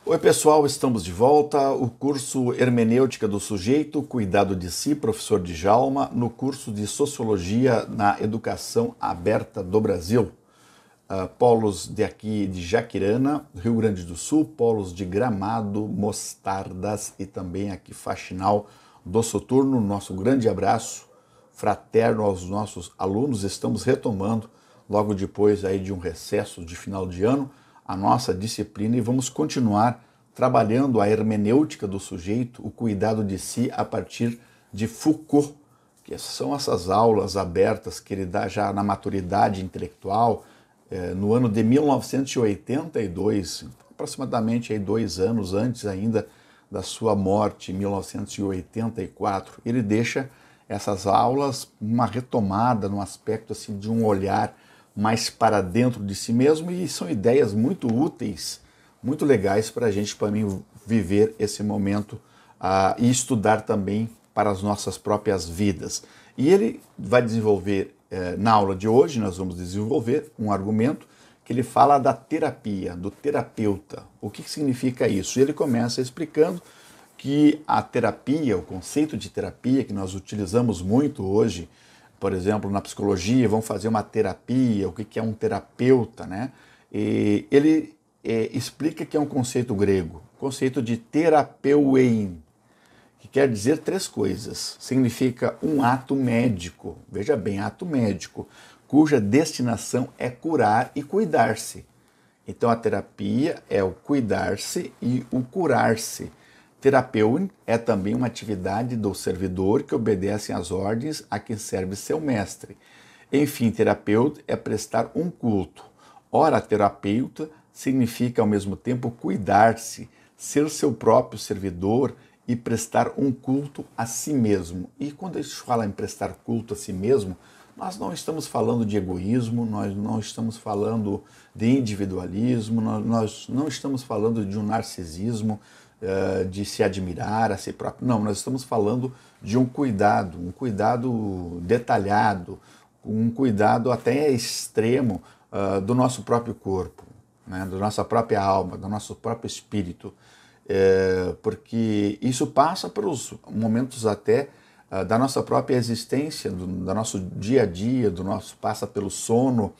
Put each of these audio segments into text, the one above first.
Oi pessoal, estamos de volta. O curso Hermenêutica do Sujeito, Cuidado de Si, professor Djalma, no curso de Sociologia na Educação Aberta do Brasil. Polos de aqui de Jaquirana, Rio Grande do Sul, polos de Gramado, Mostardas e também aqui Faxinal do Soturno. Nosso grande abraço fraterno aos nossos alunos. Estamos retomando, logo depois aí de um recesso de final de ano, a nossa disciplina e vamos continuar trabalhando a hermenêutica do sujeito, o cuidado de si a partir de Foucault, que são essas aulas abertas que ele dá já na maturidade intelectual, no ano de 1982, aproximadamente aí 2 anos antes ainda da sua morte, em 1984. Ele deixa essas aulas uma retomada no aspecto assim, de um olhar mais para dentro de si mesmo, e são ideias muito úteis, muito legais para a gente, para mim, viver esse momento e estudar também para as nossas próprias vidas. E ele vai desenvolver, na aula de hoje, nós vamos desenvolver um argumento que ele fala da terapia, do terapeuta. O que significa isso? E ele começa explicando que a terapia, o conceito de terapia que nós utilizamos muito hoje, por exemplo, na psicologia, vão fazer uma terapia, o que é um terapeuta, né? E ele explica que é um conceito grego, conceito de terapeuein, que quer dizer 3 coisas. Significa um ato médico, veja bem, ato médico, cuja destinação é curar e cuidar-se. Então a terapia é o cuidar-se e o curar-se. Terapeuin é também uma atividade do servidor que obedece às ordens a quem serve seu mestre. Enfim, terapeuta é prestar um culto. Ora, terapeuta significa ao mesmo tempo cuidar-se, ser seu próprio servidor e prestar um culto a si mesmo. E quando a gente fala em prestar culto a si mesmo, nós não estamos falando de egoísmo, nós não estamos falando de individualismo, nós não estamos falando de um narcisismo, de se admirar a si próprio. Não, nós estamos falando de um cuidado detalhado, um cuidado até extremo do nosso próprio corpo, né, da nossa própria alma, do nosso próprio espírito, porque isso passa pelos momentos até da nossa própria existência, do nosso dia a dia, passa pelo sono,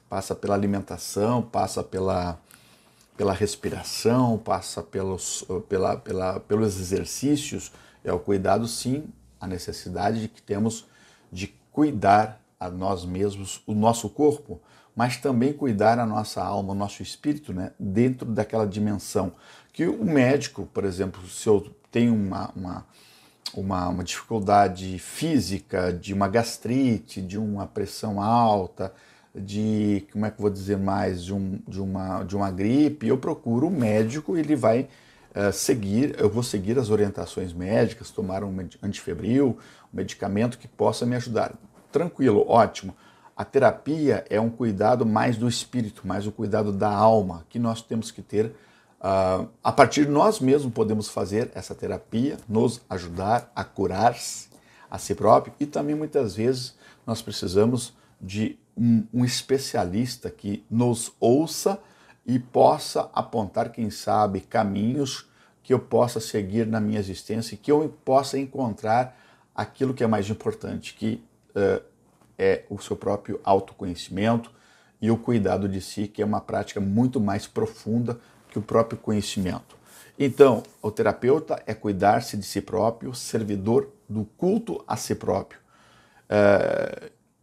passa pela alimentação, passa pela respiração, passa pelos exercícios. É o cuidado, sim, a necessidade de que temos de cuidar a nós mesmos, o nosso corpo, mas também cuidar a nossa alma, o nosso espírito, né, dentro daquela dimensão. Que o médico, por exemplo, se eu tenho uma dificuldade física, de uma gastrite, de uma pressão alta, de, como é que eu vou dizer mais, de uma gripe, eu procuro um médico, ele vai eu vou seguir as orientações médicas, tomar um antifebril, um medicamento que possa me ajudar. Tranquilo, ótimo. A terapia é um cuidado mais do espírito, mais o cuidado da alma, que nós temos que ter. A partir de nós mesmos podemos fazer essa terapia, nos ajudar a curar-se a si próprio, e também muitas vezes nós precisamos de um especialista que nos ouça e possa apontar, quem sabe, caminhos que eu possa seguir na minha existência e que eu possa encontrar aquilo que é mais importante, que é o seu próprio autoconhecimento e o cuidado de si, que é uma prática muito mais profunda que o próprio conhecimento. Então, o terapeuta é cuidar-se de si próprio, servidor do culto a si próprio.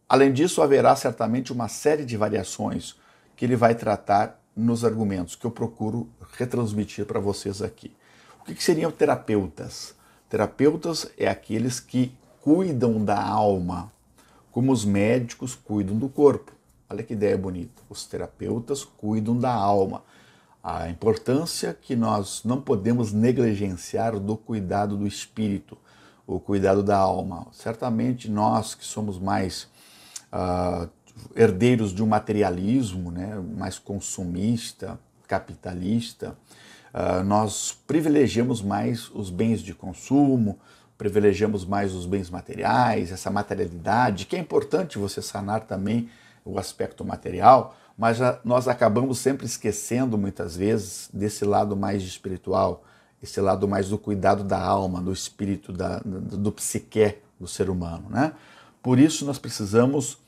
Além disso, haverá certamente uma série de variações que ele vai tratar nos argumentos que eu procuro retransmitir para vocês aqui. O que seriam terapeutas? Terapeutas é aqueles que cuidam da alma, como os médicos cuidam do corpo. Olha que ideia bonita. Os terapeutas cuidam da alma. A importância que nós não podemos negligenciar do cuidado do espírito, o cuidado da alma. Certamente nós que somos mais herdeiros de um materialismo, né, mais consumista, capitalista, nós privilegiamos mais os bens de consumo, privilegiamos mais os bens materiais, essa materialidade, que é importante você sanar também o aspecto material, mas nós acabamos sempre esquecendo, muitas vezes, desse lado mais espiritual, esse lado mais do cuidado da alma, do espírito, do psique do ser humano, né? Por isso nós precisamos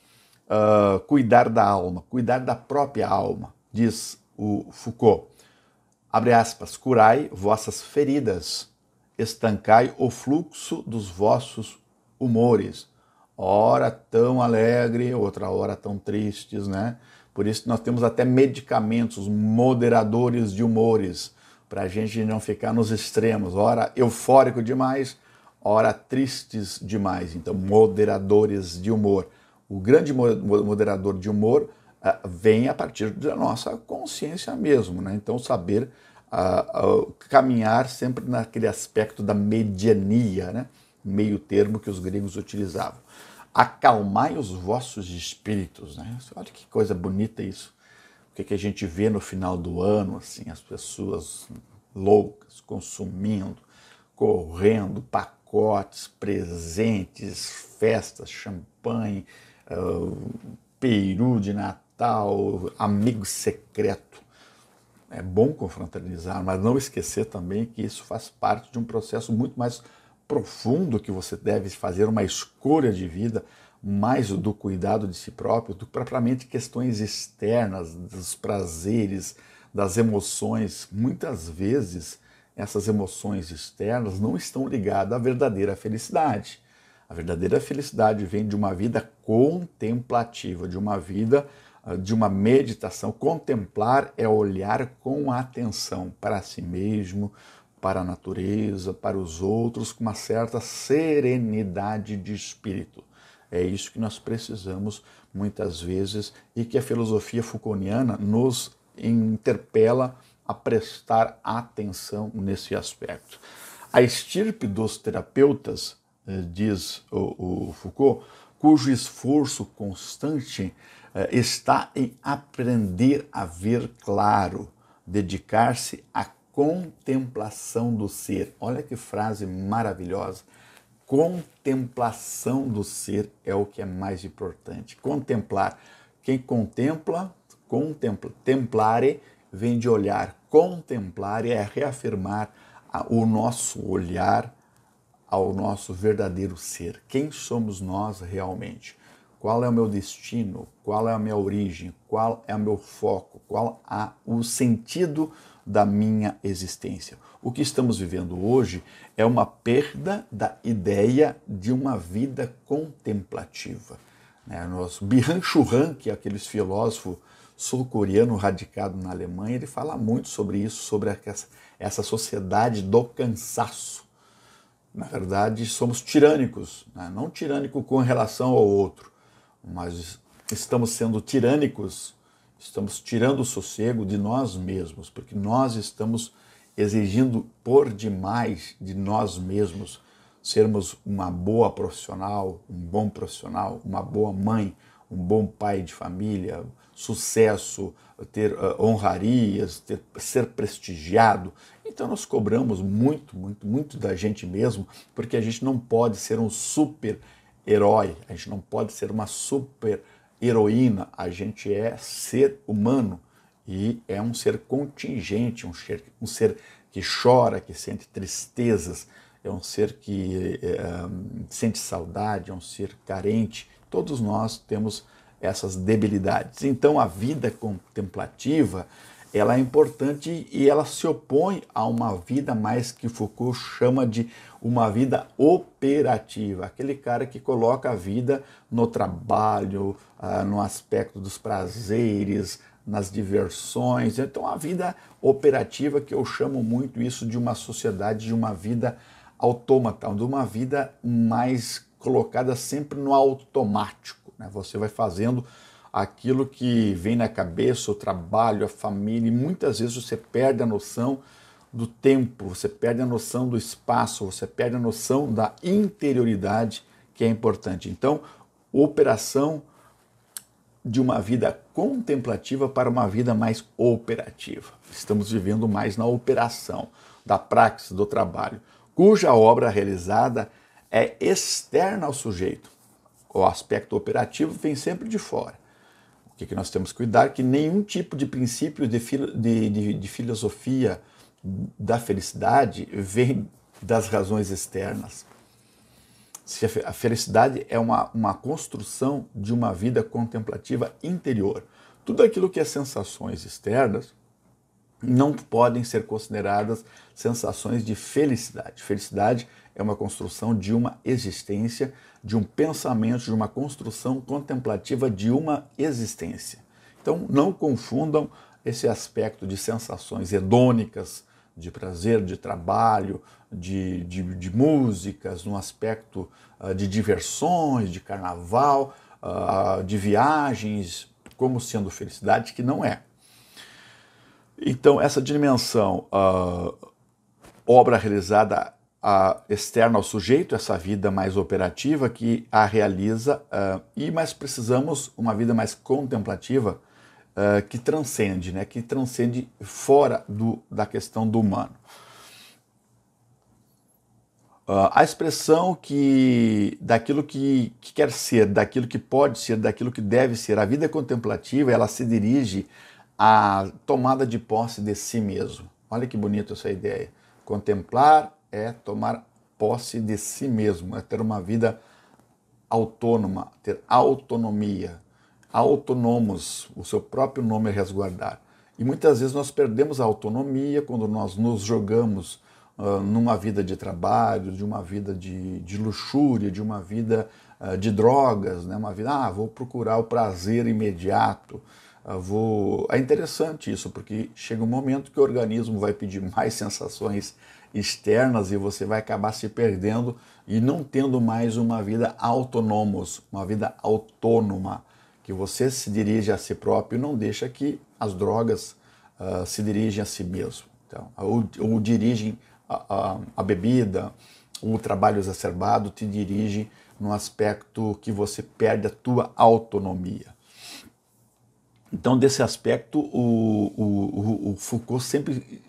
cuidar da alma, cuidar da própria alma, diz o Foucault. Abre aspas, curai vossas feridas, estancai o fluxo dos vossos humores. Ora tão alegre, outra hora tão tristes, né? Por isso nós temos até medicamentos, moderadores de humores, para a gente não ficar nos extremos, ora eufórico demais, ora tristes demais. Então, moderadores de humor. O grande moderador de humor vem a partir da nossa consciência mesmo, né? Então, saber caminhar sempre naquele aspecto da mediania, né? Meio termo que os gregos utilizavam. Acalmai os vossos espíritos, né? Olha que coisa bonita isso. O que a gente vê no final do ano, assim, as pessoas loucas, consumindo, correndo, pacotes, presentes, festas, champanhe, peru de Natal, amigo secreto. É bom confraternizar, mas não esquecer também que isso faz parte de um processo muito mais profundo, que você deve fazer uma escolha de vida mais do cuidado de si próprio do que propriamente questões externas, dos prazeres, das emoções. Muitas vezes essas emoções externas não estão ligadas à verdadeira felicidade. A verdadeira felicidade vem de uma vida contemplativa, de uma vida, de uma meditação. Contemplar é olhar com atenção para si mesmo, para a natureza, para os outros, com uma certa serenidade de espírito. É isso que nós precisamos muitas vezes e que a filosofia Foucaultiana nos interpela a prestar atenção nesse aspecto. A estirpe dos terapeutas, diz o Foucault, cujo esforço constante está em aprender a ver claro, dedicar-se à contemplação do ser. Olha que frase maravilhosa. Contemplação do ser é o que é mais importante. Contemplar. Quem contempla, templare vem de olhar. Contemplar é reafirmar o nosso olhar ao nosso verdadeiro ser. Quem somos nós realmente? Qual é o meu destino? Qual é a minha origem? Qual é o meu foco? Qual é o sentido da minha existência? O que estamos vivendo hoje é uma perda da ideia de uma vida contemplativa. Nosso Byung-Chul Han, que é aquele filósofo sul-coreano radicado na Alemanha, ele fala muito sobre isso, sobre essa sociedade do cansaço. Na verdade, somos tirânicos, né? Não tirânico com relação ao outro, mas estamos sendo tirânicos, estamos tirando o sossego de nós mesmos, porque nós estamos exigindo por demais de nós mesmos sermos uma boa profissional, um bom profissional, uma boa mãe, um bom pai de família, sucesso, ter honrarias, ser prestigiado. Então nós cobramos muito da gente mesmo, porque a gente não pode ser um super-herói, a gente não pode ser uma super-heroína, a gente é ser humano e é um ser contingente, um ser que chora, que sente tristezas, é um ser que sente saudade, é um ser carente. Todos nós temos essas debilidades. Então a vida contemplativa, ela é importante e ela se opõe a uma vida mais que Foucault chama de uma vida operativa, aquele cara que coloca a vida no trabalho, no aspecto dos prazeres, nas diversões. Então a vida operativa, que eu chamo muito isso de uma sociedade, de uma vida autômata, de uma vida mais colocada sempre no automático, né? Você vai fazendo aquilo que vem na cabeça, o trabalho, a família, e muitas vezes você perde a noção do tempo, você perde a noção do espaço, você perde a noção da interioridade, que é importante. Então, operação de uma vida contemplativa para uma vida mais operativa. Estamos vivendo mais na operação da praxis, do trabalho, cuja obra realizada é externa ao sujeito. O aspecto operativo vem sempre de fora. O que nós temos que cuidar? Que nenhum tipo de princípio de filosofia da felicidade vem das razões externas. Se a felicidade é uma construção de uma vida contemplativa interior. Tudo aquilo que é sensações externas não podem ser consideradas sensações de felicidade. Felicidade é uma construção de uma existência, de um pensamento, de uma construção contemplativa de uma existência. Então, não confundam esse aspecto de sensações hedônicas, de prazer, de trabalho, de músicas, no aspecto de diversões, de carnaval, de viagens, como sendo felicidade, que não é. Então, essa dimensão, obra realizada externa ao sujeito, essa vida mais operativa que a realiza, mas precisamos uma vida mais contemplativa que transcende, né? Que transcende fora da questão do humano. A expressão daquilo que quer ser, daquilo que pode ser, daquilo que deve ser, a vida contemplativa, ela se dirige à tomada de posse de si mesmo. Olha que bonito essa ideia. Contemplar é tomar posse de si mesmo, é ter uma vida autônoma, ter autonomia, autônomos, o seu próprio nome é resguardar. E muitas vezes nós perdemos a autonomia quando nós nos jogamos numa vida de trabalho, de uma vida de luxúria, de uma vida de drogas, né? Uma vida, vou procurar o prazer imediato, É interessante isso, porque chega um momento que o organismo vai pedir mais sensações externas e você vai acabar se perdendo e não tendo mais uma vida autônomos, uma vida autônoma, que você se dirige a si próprio e não deixa que as drogas se dirigem a si mesmo. Então, ou dirigem a bebida, o trabalho exacerbado te dirige num aspecto que você perde a tua autonomia. Então, desse aspecto, o Foucault sempre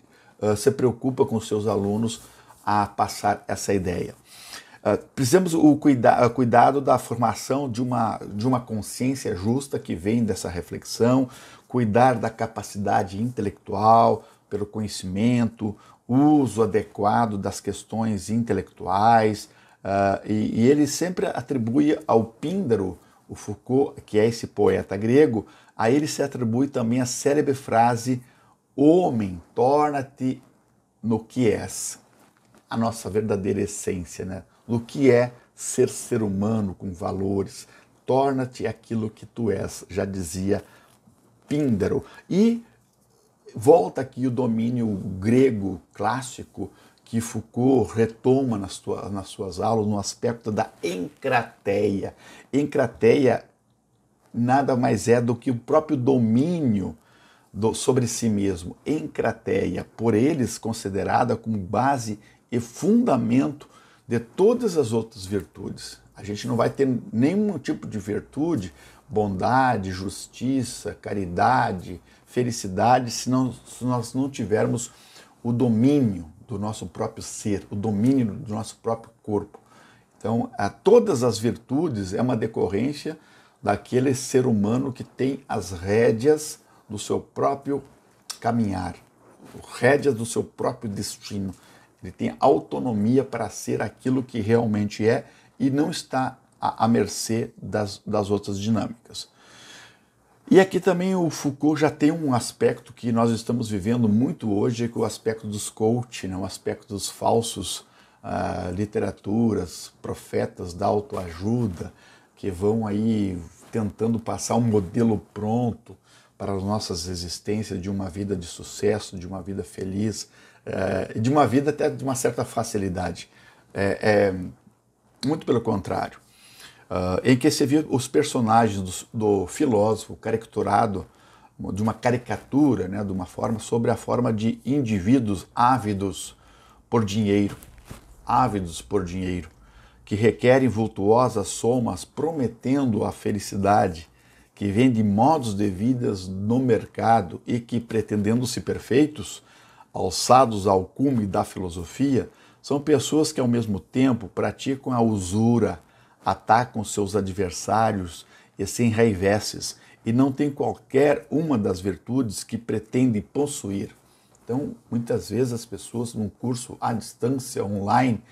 se preocupa com os seus alunos a passar essa ideia. Precisamos o cuidado da formação de uma consciência justa que vem dessa reflexão, cuidar da capacidade intelectual, pelo conhecimento, uso adequado das questões intelectuais, e ele sempre atribui ao Píndaro, o Foucault, que é esse poeta grego, a ele se atribui também a célebre frase: homem, torna-te no que és, a nossa verdadeira essência, né? No que é ser humano com valores, torna-te aquilo que tu és, já dizia Píndaro. E volta aqui o domínio grego clássico que Foucault retoma nas suas aulas no aspecto da encrateia. Encrateia nada mais é do que o próprio domínio sobre si mesmo. Encrateia, por eles considerada como base e fundamento de todas as outras virtudes. A gente não vai ter nenhum tipo de virtude, bondade, justiça, caridade, felicidade, se nós não tivermos o domínio do nosso próprio ser, o domínio do nosso próprio corpo. Então, todas as virtudes é uma decorrência daquele ser humano que tem as rédeas do seu próprio caminhar, rédeas do seu próprio destino. Ele tem autonomia para ser aquilo que realmente é e não está à mercê das outras dinâmicas. E aqui também o Foucault já tem um aspecto que nós estamos vivendo muito hoje, que é o aspecto dos coach, né? O aspecto dos falsos literaturas, profetas da autoajuda, que vão aí tentando passar um modelo pronto para as nossas existências de uma vida de sucesso, de uma vida feliz, de uma vida até de uma certa facilidade. Muito pelo contrário. Em que se viu os personagens do filósofo caricaturado, de uma caricatura, né, de uma forma, sobre a forma de indivíduos ávidos por dinheiro, que requerem vultuosas somas prometendo a felicidade, que vêm de modos de vidas no mercado e que, pretendendo-se perfeitos, alçados ao cume da filosofia, são pessoas que ao mesmo tempo praticam a usura, atacam seus adversários e se enraivecem, e não tem qualquer uma das virtudes que pretende possuir. Então, muitas vezes as pessoas num curso à distância, online,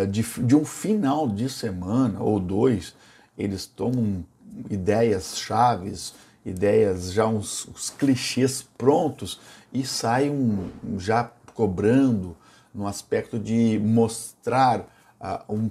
de um final de semana ou dois, eles tomam ideias chaves, ideias já uns clichês prontos e saem já cobrando no aspecto de mostrar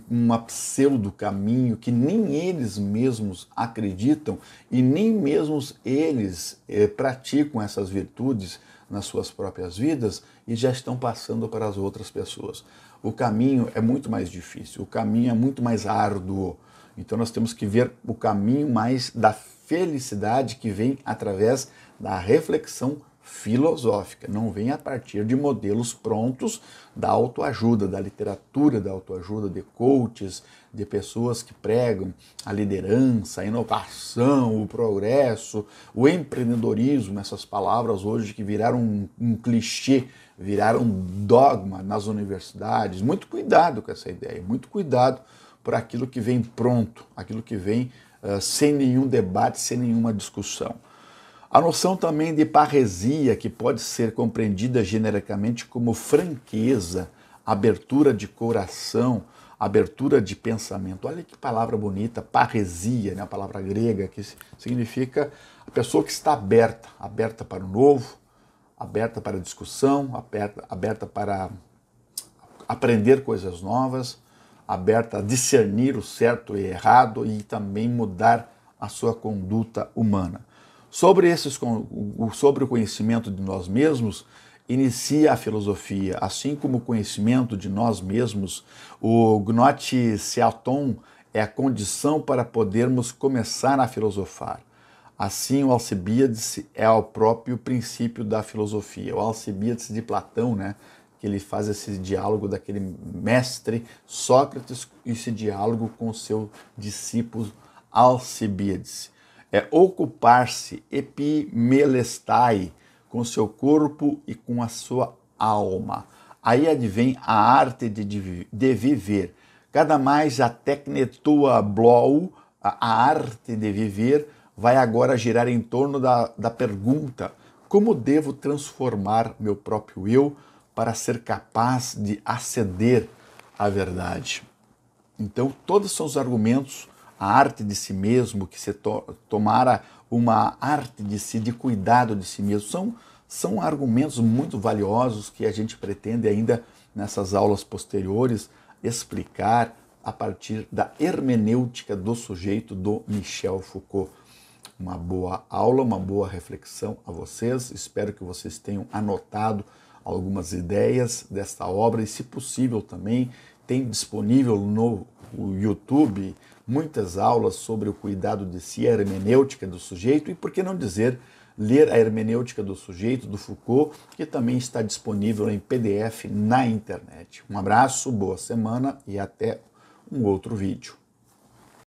uma pseudo caminho que nem eles mesmos acreditam e nem mesmo eles praticam essas virtudes nas suas próprias vidas e já estão passando para as outras pessoas. O caminho é muito mais difícil, o caminho é muito mais árduo. Então nós temos que ver o caminho mais da felicidade que vem através da reflexão filosófica, não vem a partir de modelos prontos da autoajuda, da literatura da autoajuda, de coaches, de pessoas que pregam a liderança, a inovação, o progresso, o empreendedorismo, essas palavras hoje que viraram um clichê, viraram dogma nas universidades. Muito cuidado com essa ideia, muito cuidado por aquilo que vem pronto, aquilo que vem sem nenhum debate, sem nenhuma discussão. A noção também de parresia, que pode ser compreendida genericamente como franqueza, abertura de coração, abertura de pensamento. Olha que palavra bonita, parresia, né? A palavra grega, que significa a pessoa que está aberta, aberta para o novo, aberta para a discussão, aberta para aprender coisas novas, aberta a discernir o certo e errado e também mudar a sua conduta humana. Sobre o conhecimento de nós mesmos, inicia a filosofia. Assim como o conhecimento de nós mesmos, o Gnotisiaton é a condição para podermos começar a filosofar. Assim, o Alcibíades é o próprio princípio da filosofia. O Alcibíades de Platão, né, que ele faz esse diálogo daquele mestre Sócrates, esse diálogo com o seu discípulo Alcibíades. É ocupar-se, epimelestai, com seu corpo e com a sua alma. Aí advém a arte de viver. Cada mais a tecnetua blou, a arte de viver, vai agora girar em torno da pergunta: como devo transformar meu próprio eu para ser capaz de aceder à verdade? Então, todos são os argumentos, a arte de si mesmo, que se tomara uma arte de si, de cuidado de si mesmo, são argumentos muito valiosos que a gente pretende ainda nessas aulas posteriores explicar a partir da hermenêutica do sujeito do Michel Foucault. Uma boa aula, uma boa reflexão a vocês, espero que vocês tenham anotado algumas ideias desta obra e, se possível, também tem disponível no YouTube muitas aulas sobre o cuidado de si, a hermenêutica do sujeito e, por que não dizer, ler a hermenêutica do sujeito, do Foucault, que também está disponível em PDF na internet. Um abraço, boa semana e até um outro vídeo.